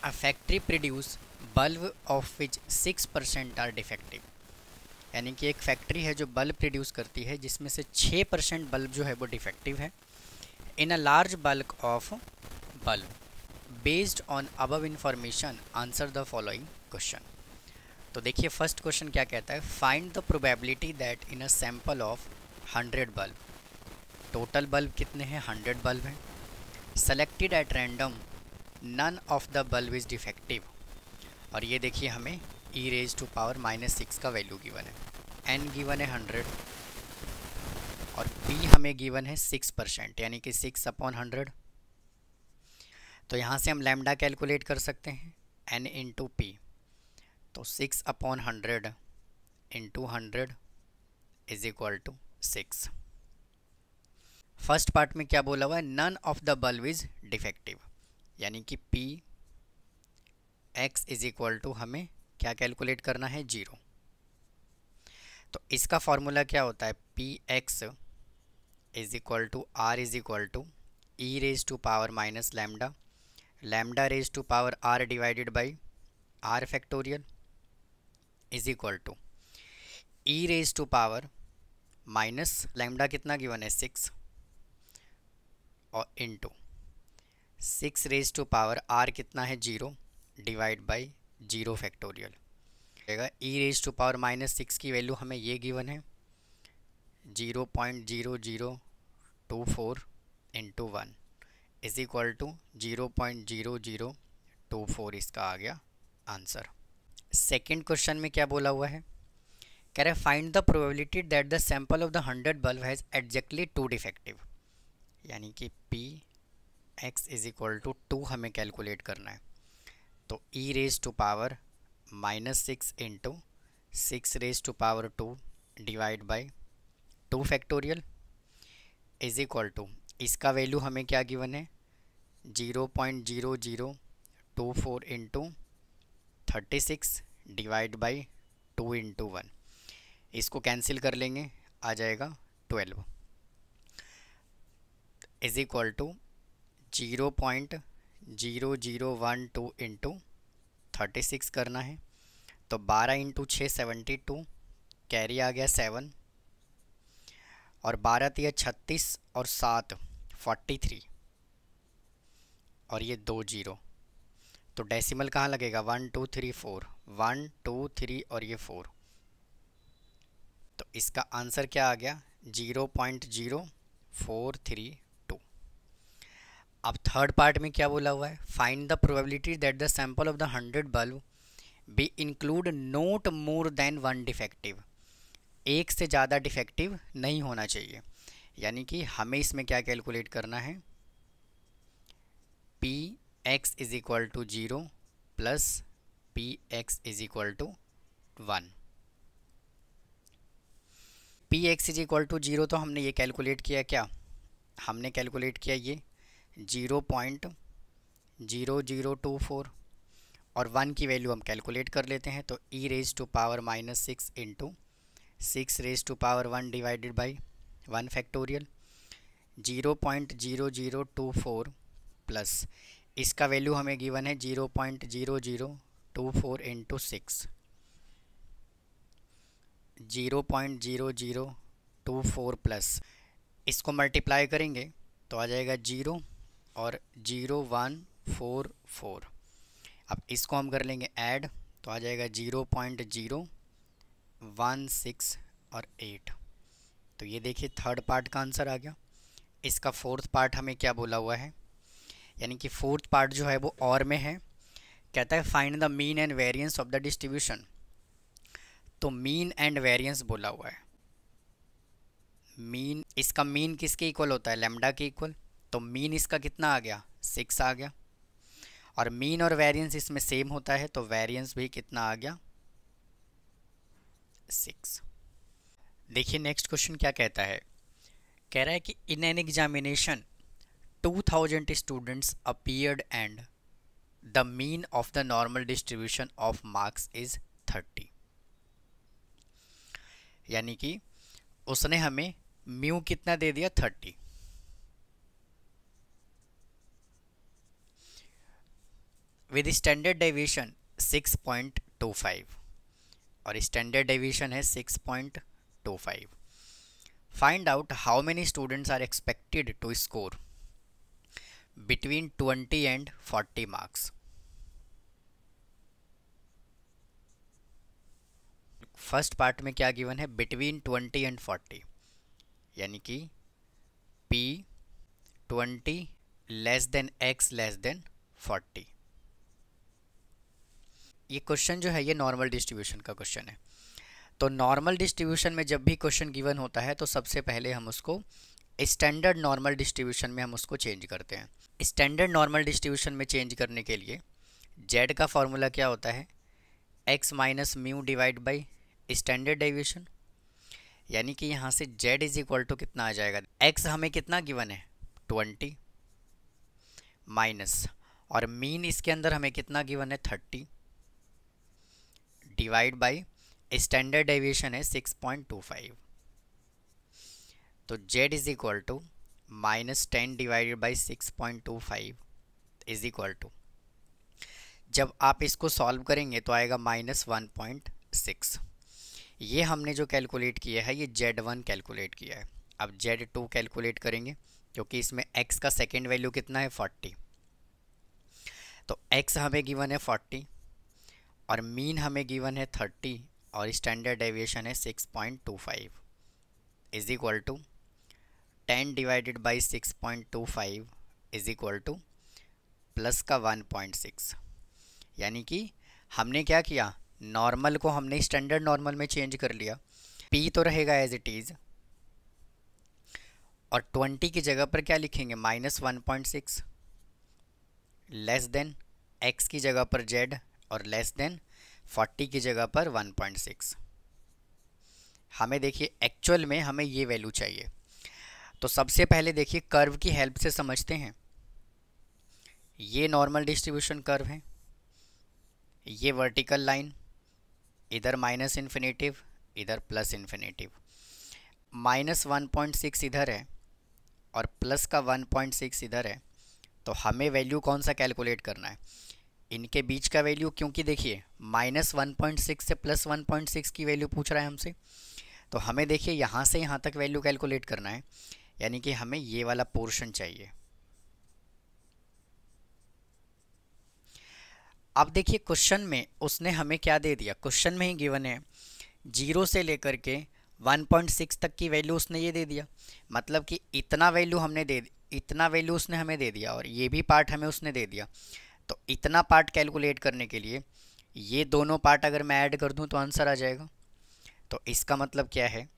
A: a factory produce bulb of which 6% are defective, यानी कि एक फैक्ट्री है जो बल्ब प्रोड्यूस करती है जिसमें से 6% बल्ब जो है वो डिफेक्टिव है। In a large bulk of bulb based on above information answer the following question. तो देखिए फर्स्ट क्वेश्चन क्या कहता है, find the probability that in a sample of 100 bulb, total bulb कितने हैं 100 बल्ब हैं, selected at random none of the bulb is defective, और ये देखिए हमें e रेज टू पावर -6 का वैल्यू गिवन है, n गिवन है 100 और p हमें गिवन है 6%, यानी कि 6/100। तो यहाँ से हम लैम्डा कैलकुलेट कर सकते हैं n इंटू पी, तो 6/100 into 100 is equal to 6। First part में क्या बोला हुआ है, none of the bulb is defective, यानी कि P X is equal to हमें क्या कैलकुलेट करना है 0। तो इसका फॉर्मूला क्या होता है, P X is equal to R is equal to E raise to power minus lambda, lambda raise to power R divided by R factorial is equal to E raise to power minus lambda कितना given है 6 और into 6 raise to power R कितना है 0 divide by 0 factorial. E raise to power -6 की value हमें ये given है 0.0024 into 1 is equal to 0.0024, इसका आ गया आंसर। सेकेंड क्वेश्चन में क्या बोला हुआ है कह रहे find the probability that the sample of the 100 bulb has exactly 2 defective, यानी कि P X is equal to 2 हमें कैलकुलेट करना है। तो ई raise to power -6 into 6 raise to power 2 divide by 2 factorial is equal to, इसका value हमें क्या given है 0.0024 इंटू 36 डिवाइड बाई 2 इंटू 1, इसको कैंसिल कर लेंगे, आ जाएगा 12 इज इक्वल टू 0.0012 इंटू 36 करना है। तो 12 इंटू 6 72, कैरी आ गया 7, और 12 तिया 36 और 7 43, और ये 2 0, तो डेसिमल कहाँ लगेगा 1 2 3 4, 1 2 3 और ये 4, तो इसका आंसर क्या आ गया 0.0432। अब थर्ड पार्ट में क्या बोला हुआ है, find the probability that the sample of the 100 bulb be include note more than 1 defective, एक से ज़्यादा डिफेक्टिव नहीं होना चाहिए, यानी कि हमें इसमें क्या कैलकुलेट करना है P X is equal to 0 plus P X is equal to 1। P X is equal to 0 तो हमने ये कैलकुलेट किया, क्या हमने कैलकुलेट किया ये 0.0024, और 1 की वैल्यू हम कैलकुलेट कर लेते हैं। तो ई raise to power -6 into 6 raise to power 1 divided by 1 factorial 0.0024 plus इसका वैल्यू हमें गिवन है 0.0024 इंटू 6, 0.0024 प्लस इसको मल्टीप्लाई करेंगे तो आ जाएगा 0 और 0144। अब इसको हम कर लेंगे ऐड, तो आ जाएगा 0.016 और 8। तो ये देखिए थर्ड पार्ट का आंसर आ गया। इसका फोर्थ पार्ट हमें क्या बोला हुआ है, यानी कि फोर्थ पार्ट जो है वो और में है, कहता है find the mean and variance of the distribution. तो मीन एंड वेरिएंस बोला हुआ है, मीन, इसका मीन किसके इक्वल होता है लैम्डा के इक्वल, तो मीन इसका कितना आ गया 6 आ गया, और मीन और वेरिएंस इसमें सेम होता है, तो वेरिएंस भी कितना आ गया 6। देखिए नेक्स्ट क्वेश्चन क्या कहता है, कह रहा है कि in an examination 2000 students appeared and the mean of the normal distribution of marks is 30, यानी कि उसने हमें म्यू कितना दे दिया 30, विद स्टैंडर्ड डेविएशन 6.25, और स्टैंडर्ड डेविएशन है 6.25। Find out how many students are expected to score between 20 and 40 marks. First part में क्या गिवन है बिटवीन 20 एंड 40, यानी कि P 20 less than X less than 40। ये क्वेश्चन जो है ये नॉर्मल डिस्ट्रीब्यूशन का क्वेश्चन है। तो नॉर्मल डिस्ट्रीब्यूशन में जब भी क्वेश्चन गिवन होता है तो सबसे पहले हम उसको स्टैंडर्ड नॉर्मल डिस्ट्रीब्यूशन में हम उसको चेंज करते हैं। स्टैंडर्ड नॉर्मल डिस्ट्रीब्यूशन में चेंज करने के लिए Z का फॉर्मूला क्या होता है x minus mu divide by standard deviation, यानी कि यहाँ से Z इज इक्वल टू कितना आ जाएगा, x हमें कितना गिवन है 20 माइनस, और मीन इसके अंदर हमें कितना गिवन है 30 डिवाइड बाई स्टैंडर्ड डेविएशन है 6.25। तो Z is equal to -10 divided by 6.25 is equal to, जब आप इसको सॉल्व करेंगे तो आएगा -1.6। ये हमने जो कैलकुलेट किया है ये Z1 कैलकुलेट किया है। अब Z2 कैलकुलेट करेंगे क्योंकि इसमें x का सेकेंड वैल्यू कितना है 40, तो x हमें गिवन है 40 और मीन हमें गिवन है 30 और स्टैंडर्ड डेविएशन है 6.25 is equal to 10 divided by 6.25 is equal to plus का 1.6, यानी कि हमने क्या किया नॉर्मल को हमने स्टैंडर्ड नॉर्मल में चेंज कर लिया, p तो रहेगा एज इट इज़, और 20 की जगह पर क्या लिखेंगे, -1.6, लेस देन x की जगह पर z, और लेस देन 40 की जगह पर 1.6। हमें देखिए एक्चुअल में हमें ये वैल्यू चाहिए। तो सबसे पहले देखिए कर्व की हेल्प से समझते हैं। ये नॉर्मल डिस्ट्रीब्यूशन कर्व है, ये वर्टिकल लाइन, इधर माइनस इन्फिनेटिव, इधर प्लस इन्फिनेटिव, -1.6 इधर है और प्लस का 1.6 इधर है। तो हमें वैल्यू कौन सा कैलकुलेट करना है, इनके बीच का वैल्यू, क्योंकि देखिए -1.6 से +1.6 की वैल्यू पूछ रहा है हमसे। तो हमें देखिए यहाँ से यहाँ तक वैल्यू कैलकुलेट करना है, यानी कि हमें ये वाला पोर्शन चाहिए। अब देखिए क्वेश्चन में उसने हमें क्या दे दिया, क्वेश्चन में ही गिवन है 0 से लेकर के 1.6 तक की वैल्यू उसने ये दे दिया। मतलब कि इतना वैल्यू उसने हमें दे दिया, और ये भी पार्ट हमें उसने दे दिया। तो इतना पार्ट कैलकुलेट करने के लिए ये दोनों पार्ट अगर मैं ऐड कर दूं तो आंसर आ जाएगा। तो इसका मतलब क्या है,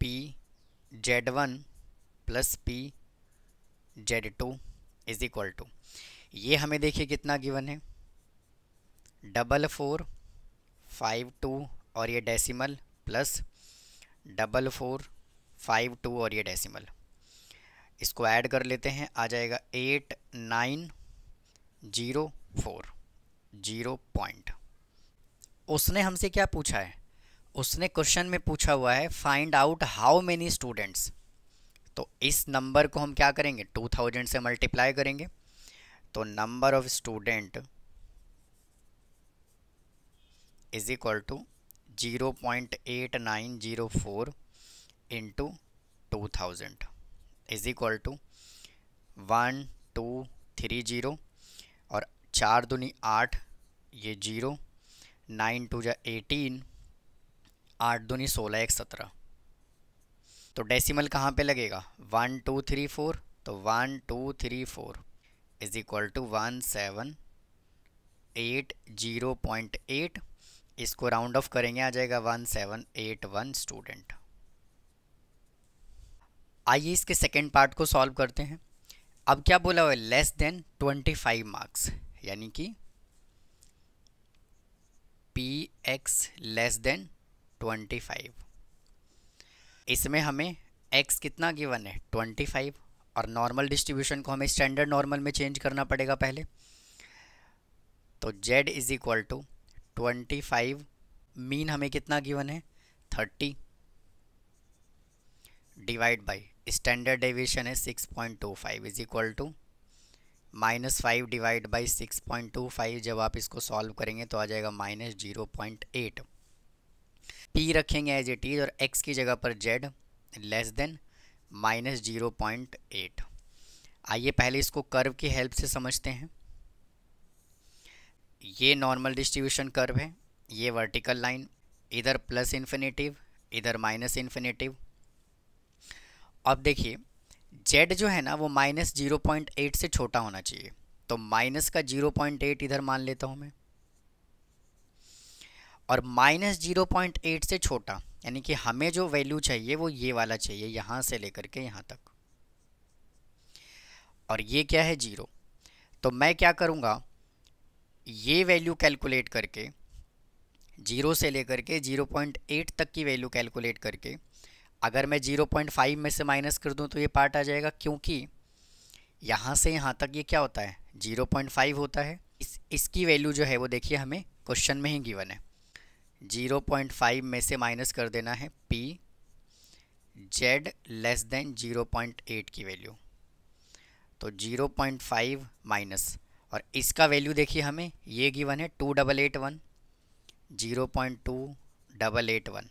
A: PZ1 + PZ2 is equal to, ये हमें देखिए कितना गिवन है, 4452 और ये डेसिमल प्लस 4452 और ये डेसिमल, इसको ऐड कर लेते हैं, आ जाएगा 8904 0 पॉइंट। उसने हमसे क्या पूछा है, उसने क्वेश्चन में पूछा हुआ है find out how many students. तो इस नंबर को हम क्या करेंगे, 2000 से मल्टीप्लाई करेंगे। तो number of student is equal to 0.8904 into 2000 is equal to 1230, और 4 दूनी 8, ये 0, 9 2 जा 18, 8 दूनी 16 1 17। तो डेसिमल कहाँ पे लगेगा, 1 2 3 4, तो 1 2 3 4 इज इक्वल टू 1780.8, इसको राउंड ऑफ करेंगे आ जाएगा 1781 स्टूडेंट। आइए इसके सेकेंड पार्ट को सॉल्व करते हैं। अब क्या बोला हुआ है, लेस देन 25 मार्क्स, यानी कि px लेस देन 25। इसमें हमें x कितना गिवन है, 25, और नॉर्मल डिस्ट्रीब्यूशन को हमें स्टैंडर्ड नॉर्मल में चेंज करना पड़ेगा पहले। तो z is equal to 25, mean हमें कितना गिवन है, 30, डिवाइड बाई स्टैंडर्ड डेविएशन है 6.25 is equal to -5 divide by 6.25। जब आप इसको सॉल्व करेंगे तो आ जाएगा -0.8। p रखेंगे एज इट इज और x की जगह पर z लेस देन -0.8। आइए पहले इसको कर्व की हेल्प से समझते हैं। ये नॉर्मल डिस्ट्रीब्यूशन कर्व है, ये वर्टिकल लाइन, इधर प्लस इन्फिनेटिव, इधर माइनस इन्फिनेटिव। अब देखिए z जो है ना वो -0.8 से छोटा होना चाहिए, तो माइनस का 0.8 इधर मान लेता हूँ मैं, और -0.8 से छोटा, यानी कि हमें जो वैल्यू चाहिए वो ये वाला चाहिए, यहाँ से लेकर के यहाँ तक, और ये क्या है 0। तो मैं क्या करूँगा, ये वैल्यू कैलकुलेट करके 0 से लेकर के 0.8 तक की वैल्यू कैलकुलेट करके अगर मैं 0.5 में से माइनस कर दूं तो ये पार्ट आ जाएगा, क्योंकि यहाँ से यहाँ तक ये क्या होता है 0.5 होता है। इसकी वैल्यू जो है वो देखिए हमें क्वेश्चन में ही गिवन है, 0.5 में से माइनस कर देना है p z लेस देन 0.8 की वैल्यू। तो 0.5 माइनस, और इसका वैल्यू देखिए हमें ये गिवन है 2881, 0.2881।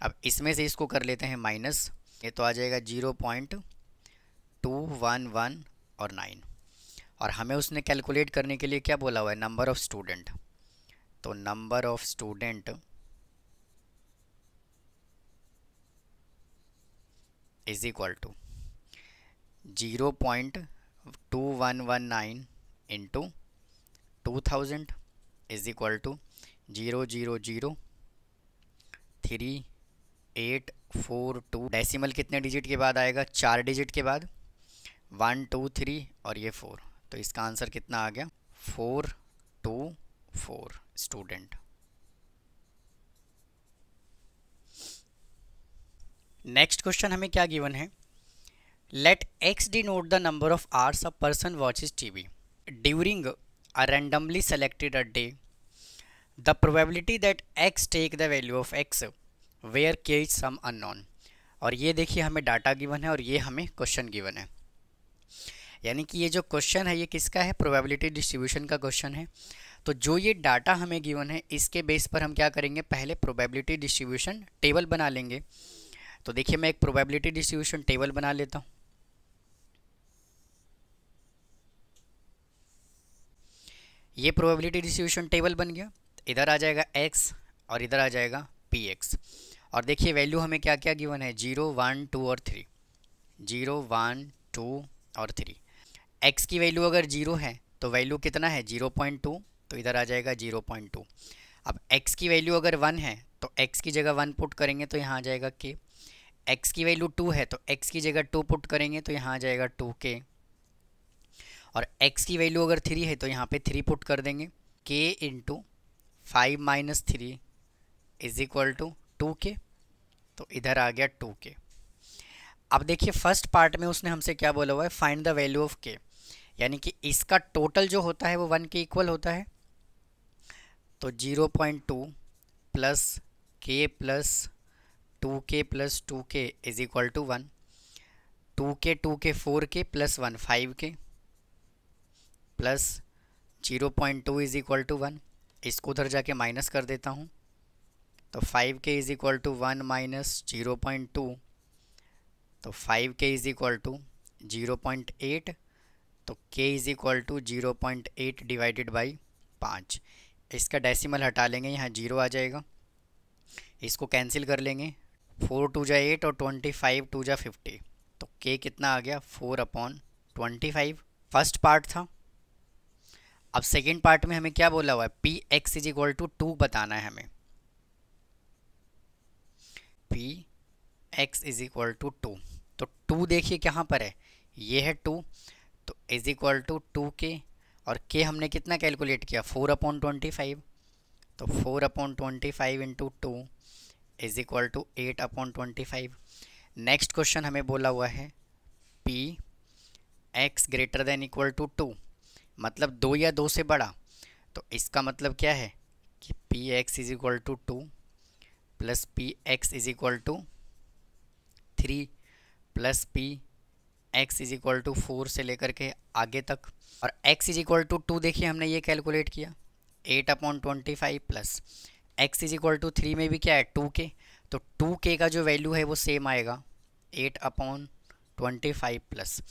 A: अब इसमें से इसको कर लेते हैं माइनस, ये तो आ जाएगा 0.211 और 9, और हमें उसने कैलकुलेट करने के लिए क्या बोला हुआ है, नंबर ऑफ़ स्टूडेंट। तो number of student is equal to 0.2119 into 2000 is equal to 0003842। Decimal कितने डिजिट के बाद आएगा? 4 डिजिट के बाद, 1 2 3 और ये 4। तो इसका आंसर कितना आ गया? 424 स्टूडेंट। नेक्स्ट क्वेश्चन हमें क्या गिवन है? Let x denote the number of hours a person watches TV during a randomly selected a day. The probability that x take the value of x where k is some unknown. और ये देखिए हमें data given है और ये हमें question given है। यानी कि ये जो क्वेश्चन है ये किसका है? प्रोबेबिलिटी डिस्ट्रीब्यूशन का क्वेश्चन है। तो जो ये डाटा हमें गिवन है इसके बेस पर हम क्या करेंगे? पहले प्रोबेबिलिटी डिस्ट्रीब्यूशन टेबल बना लेंगे। तो देखिए मैं एक प्रोबेबिलिटी डिस्ट्रीब्यूशन टेबल बना लेता हूँ। ये प्रोबेबिलिटी डिस्ट्रीब्यूशन टेबल बन गया। इधर आ जाएगा x और इधर आ जाएगा px। और देखिए वैल्यू हमें क्या क्या गिवन है? 0 1 2 और 3। 0 1 2 और 3। x की वैल्यू अगर 0 है तो वैल्यू कितना है? 0.2। तो इधर आ जाएगा 0.2। अब x की वैल्यू अगर 1 है तो x की जगह 1 पुट करेंगे तो यहाँ आ जाएगा k। x की वैल्यू 2 है तो x की जगह 2 पुट करेंगे तो यहाँ आ जाएगा 2k। और x की वैल्यू अगर 3 है तो यहाँ पे 3 पुट कर देंगे। k into 5 minus 3 is equal to 2k। तो इधर आ गया 2k। अब देखिए फर्स्ट पार्ट में उसने हमसे क्या बोला हुआ है? Find the value of k। यानी कि इसका टोटल जो होता है वो 1 के इक्वल होता है। तो 0.2 plus k plus 2k plus 2k is equal to 1। 2k 4k plus 1 5k plus 0.2 is equal to 1। इसको उधर जाके माइनस कर देता हूँ। तो 5k is equal to 1 minus 0.2। तो 5k इज इक्वल टू 0.8। तो k is equal to 0.8 divided by 5। इसका डेसिमल हटा लेंगे, यहाँ 0 आ जाएगा। इसको कैंसिल कर लेंगे। 4 2 जा 8 और 25 2 जा 50। तो k कितना आ गया? 4/25। फर्स्ट पार्ट था। अब सेकेंड पार्ट में हमें क्या बोला हुआ है? P X is equal to 2 बताना है हमें। P X is equal to 2। तो 2 देखिए कहाँ पर है? ये है 2। तो इज इक्वल टू 2k। और k हमने कितना कैलकुलेट किया? 4/25। तो 4/25 into 2 is equal to 8/25। Next question हमें बोला हुआ है P X greater than equal to 2, मतलब 2 या 2 से बड़ा। तो इसका मतलब क्या है कि P X is equal to 2 plus P X is equal to 3 plus P X is equal to 4 से लेकर के आगे तक। और x इज इक्वल टू 2 देखिए हमने ये कैलकुलेट किया 8/25 plus x is equal to 3 में भी क्या है? 2k। तो 2k का जो वैल्यू है वो सेम आएगा 8/25 प्लस।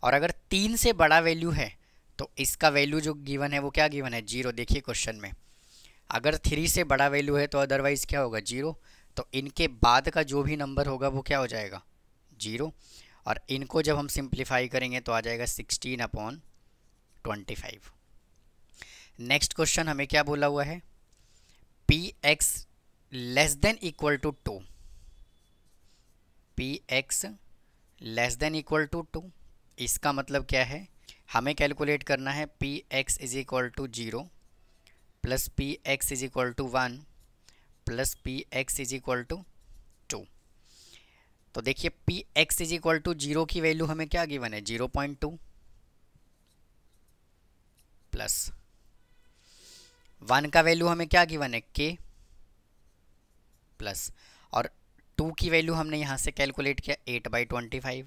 A: और अगर 3 से बड़ा वैल्यू है तो इसका वैल्यू जो गिवन है वो क्या गिवन है? 0। देखिए क्वेश्चन में अगर 3 से बड़ा वैल्यू है तो अदरवाइज क्या होगा? 0। तो इनके बाद का जो भी नंबर होगा वो क्या हो जाएगा? 0। और इनको जब हम सिंप्लीफाई करेंगे तो आ जाएगा 16/25। नेक्स्ट क्वेश्चन हमें क्या बोला हुआ है? P X less than equal to 2। P X less than equal to 2, इसका मतलब क्या है? हमें कैलकुलेट करना है P X is equal to 0 plus P X is equal to 1 plus P X is equal to 2। तो देखिए P X is equal to 0 की वैल्यू हमें क्या गिवन है? 0.2 प्लस 1 का वैल्यू हमें क्या गिवन है? k प्लस, और 2 की वैल्यू हमने यहाँ से कैलकुलेट किया 8/25।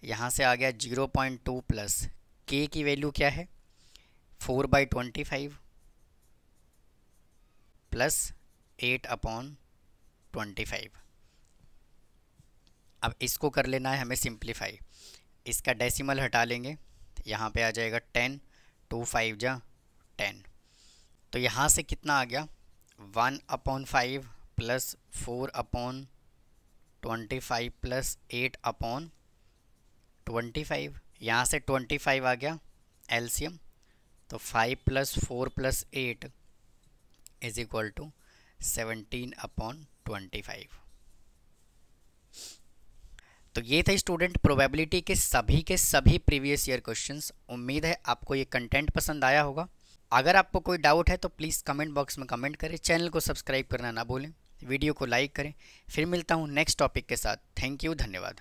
A: यहाँ से आ गया 0.2 प्लस k की वैल्यू क्या है? 4/25 प्लस 8/25। अब इसको कर लेना है हमें सिंप्लीफाई। इसका डेसिमल हटा लेंगे, यहाँ पे आ जाएगा 10। 2 5 जा 10। तो यहाँ से कितना आ गया? 1/5 प्लस 4/25 प्लस 8/25। यहाँ से 25 आ गया एलसीएम तो 5+4+8 इज इक्वल टू 17/25। तो ये थे स्टूडेंट प्रोबेबिलिटी के सभी प्रीवियस ईयर क्वेश्चंस। उम्मीद है आपको ये कंटेंट पसंद आया होगा। अगर आपको कोई डाउट है तो प्लीज़ कमेंट बॉक्स में कमेंट करें, चैनल को सब्सक्राइब करना ना भूलें, वीडियो को लाइक करें। फिर मिलता हूँ नेक्स्ट टॉपिक के साथ। थैंक यू, धन्यवाद।